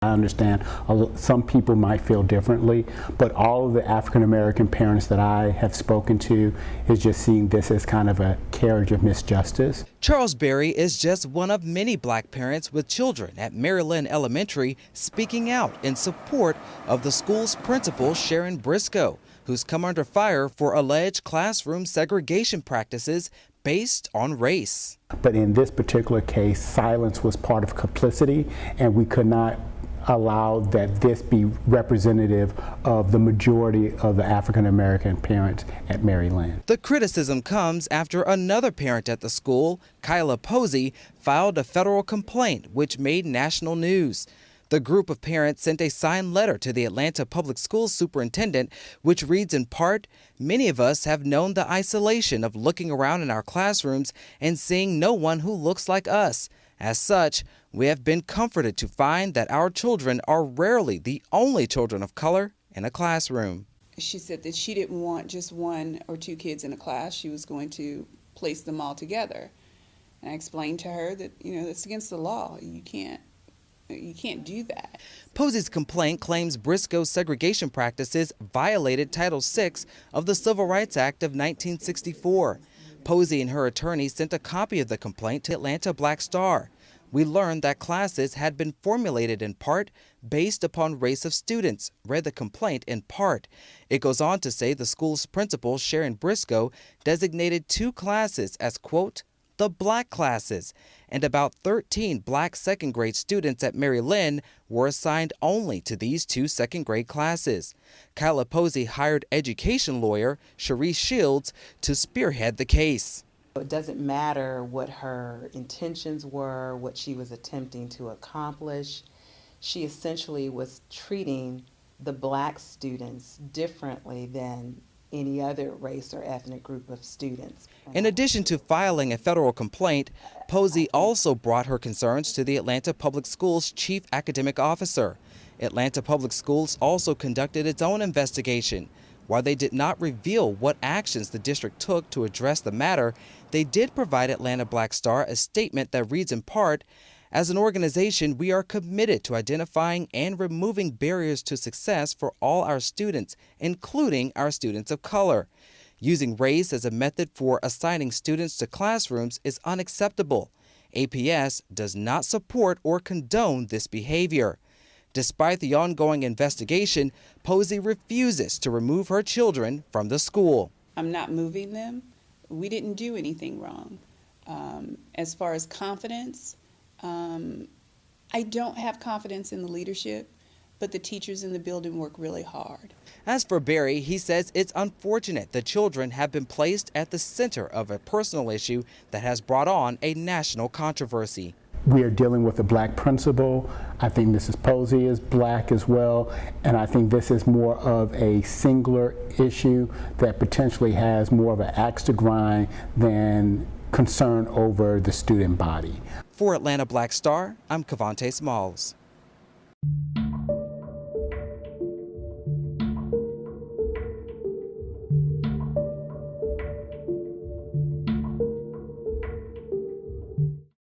I understand some people might feel differently, but all of the African American parents that I have spoken to is just seeing this as kind of a carriage of misjustice. Charles Berry is just one of many black parents with children at Maryland Elementary speaking out in support of the school's principal, Sharon Briscoe, who's come under fire for alleged classroom segregation practices based on race. But in this particular case, silence was part of complicity, and we could not allow that this be representative of the majority of the African American parents at Maryland. The criticism comes after another parent at the school, Kyla Posey, filed a federal complaint which made national news. The group of parents sent a signed letter to the Atlanta Public Schools superintendent, which reads in part, "Many of us have known the isolation of looking around in our classrooms and seeing no one who looks like us. As such, we have been comforted to find that our children are rarely the only children of color in a classroom." She said that she didn't want just one or two kids in a class. She was going to place them all together. And I explained to her that, that's against the law. You can't do that. Posey's complaint claims Briscoe's segregation practices violated Title VI of the Civil Rights Act of 1964. Posey and her attorney sent a copy of the complaint to Atlanta Black Star. "We learned that classes had been formulated in part based upon race of students," read the complaint in part. It goes on to say the school's principal, Sharon Briscoe, designated 2 classes as, quote, the black classes, and about 13 black second grade students at Mary Lynn were assigned only to these 2 second grade classes. Kyla Posey hired education lawyer Sharice Shields to spearhead the case. It doesn't matter what her intentions were, what she was attempting to accomplish. She essentially was treating the black students differently than any other race or ethnic group of students. In addition to filing a federal complaint, Posey also brought her concerns to the Atlanta Public Schools chief academic officer. Atlanta Public Schools also conducted its own investigation. While they did not reveal what actions the district took to address the matter, they did provide Atlanta Black Star a statement that reads in part, "As an organization, we are committed to identifying and removing barriers to success for all our students, including our students of color. Using race as a method for assigning students to classrooms is unacceptable. APS does not support or condone this behavior." Despite the ongoing investigation, Posey refuses to remove her children from the school. "I'm not moving them. We didn't do anything wrong. As far as confidence, I don't have confidence in the leadership, but the teachers in the building work really hard." As for Berry, he says it's unfortunate the children have been placed at the center of a personal issue that has brought on a national controversy. We are dealing with a black principal. I think Mrs. Posey is black as well, and I think this is more of a singular issue that potentially has more of an axe to grind than concern over the student body. For Atlanta Black Star, I'm Cavante Smalls.